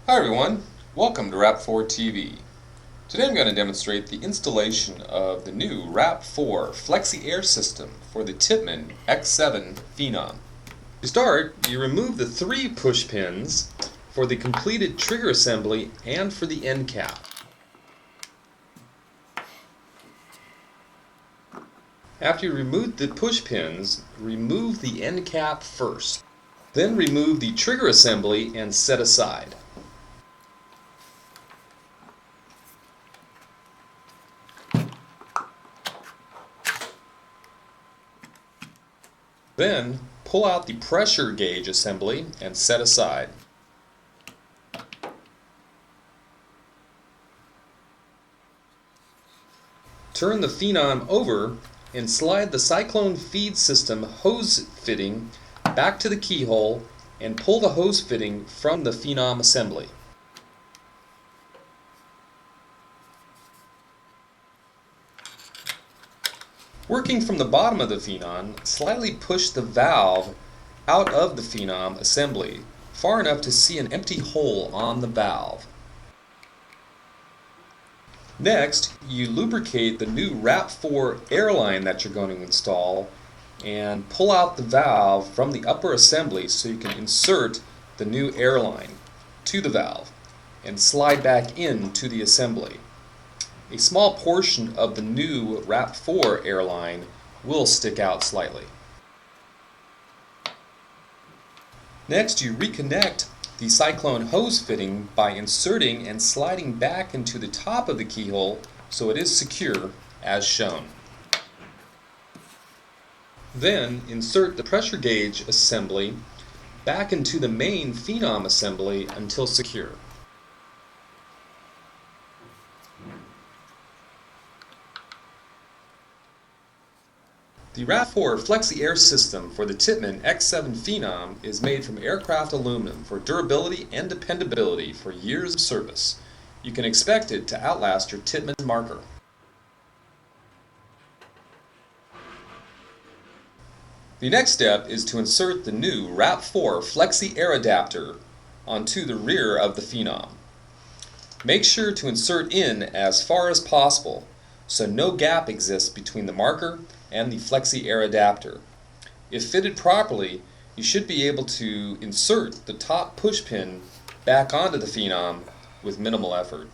Hi everyone, welcome to RAP4 TV. Today I'm going to demonstrate the installation of the new RAP4 Flexi-Air system for the Tippmann X7 Phenom. To start, you remove the 3 push pins for the completed trigger assembly and for the end cap. After you remove the push pins, remove the end cap first. Then remove the trigger assembly and set aside. Then pull out the pressure gauge assembly and set aside. Turn the Phenom over and slide the cyclone feed system hose fitting back to the keyhole and pull the hose fitting from the Phenom assembly. Working from the bottom of the Phenom, slightly push the valve out of the Phenom assembly far enough to see an empty hole on the valve. Next, you lubricate the new RAP4 airline that you're going to install and pull out the valve from the upper assembly so you can insert the new airline to the valve and slide back into the assembly. A small portion of the new RAP4 airline will stick out slightly. Next, you reconnect the cyclone hose fitting by inserting and sliding back into the top of the keyhole so it is secure as shown. Then insert the pressure gauge assembly back into the main Phenom assembly until secure. The RAP4 Flexi-Air system for the Tippmann X7 Phenom is made from aircraft aluminum for durability and dependability for years of service. You can expect it to outlast your Tippmann marker. The next step is to insert the new RAP4 Flexi-Air adapter onto the rear of the Phenom. Make sure to insert in as far as possible so no gap exists between the marker and the Flexi-Air adapter. If fitted properly, you should be able to insert the top push pin back onto the Phenom with minimal effort.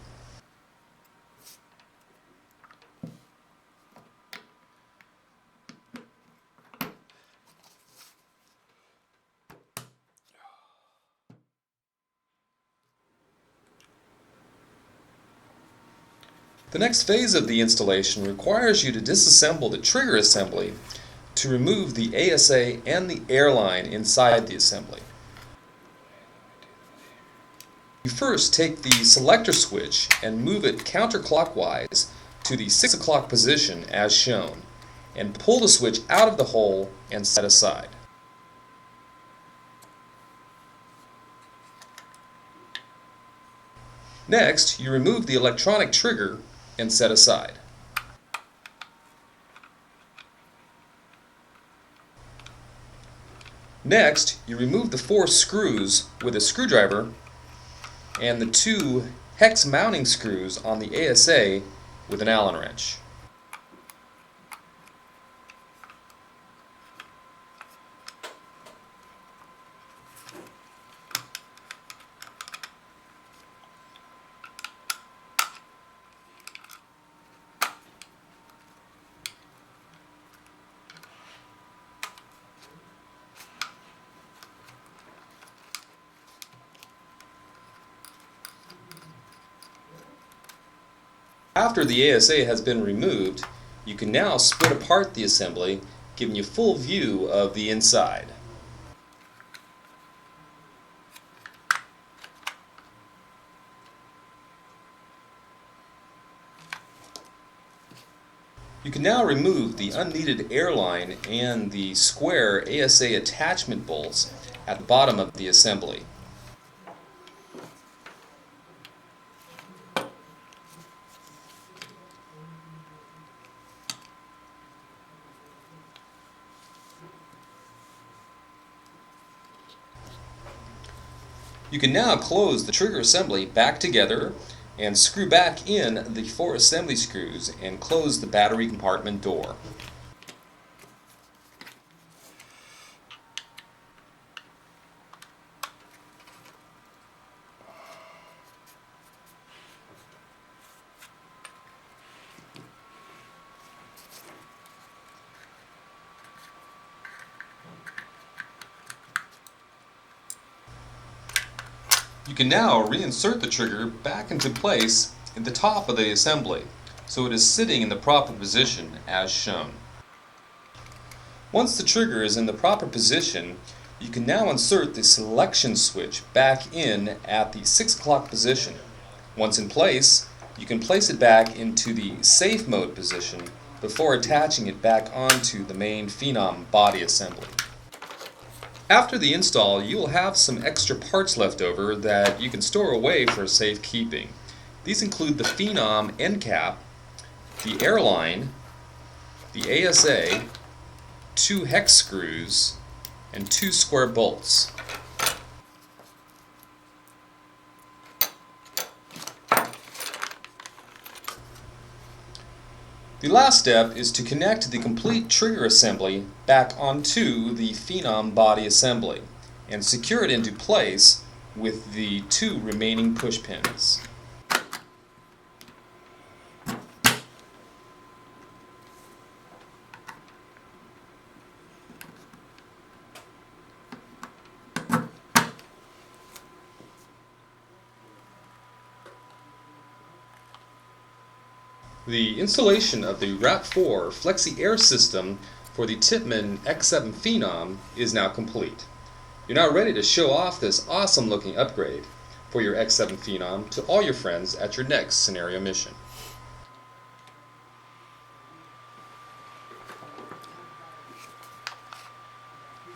The next phase of the installation requires you to disassemble the trigger assembly to remove the ASA and the airline inside the assembly. You first take the selector switch and move it counterclockwise to the 6 o'clock position as shown, and pull the switch out of the hole and set aside. Next, you remove the electronic trigger and set aside. Next, you remove the 4 screws with a screwdriver and the 2 hex mounting screws on the ASA with an Allen wrench. After the ASA has been removed, you can now split apart the assembly, giving you full view of the inside. You can now remove the unneeded airline and the square ASA attachment bolts at the bottom of the assembly. You can now close the trigger assembly back together and screw back in the 4 assembly screws and close the battery compartment door. You can now reinsert the trigger back into place at the top of the assembly, so it is sitting in the proper position as shown. Once the trigger is in the proper position, you can now insert the selection switch back in at the 6 o'clock position. Once in place, you can place it back into the safe mode position before attaching it back onto the main Phenom body assembly. After the install, you will have some extra parts left over that you can store away for safekeeping. These include the Phenom end cap, the airline, the ASA, 2 hex screws, and 2 square bolts. The last step is to connect the complete trigger assembly back onto the Phenom body assembly and secure it into place with the 2 remaining push pins. The installation of the RAP4 Flexi-Air system for the Tippmann X7 Phenom is now complete. You're now ready to show off this awesome looking upgrade for your X7 Phenom to all your friends at your next scenario mission.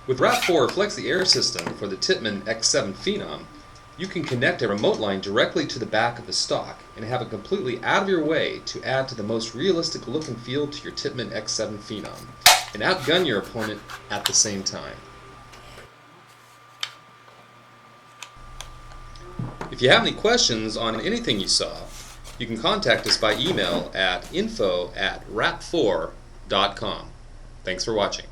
With RAP4 Flexi-Air system for the Tippmann X7 Phenom, you can connect a remote line directly to the back of the stock and have it completely out of your way to add to the most realistic look and feel to your Tippmann X7 Phenom and outgun your opponent at the same time. If you have any questions on anything you saw, you can contact us by email at info@rap4.com. Thanks for watching.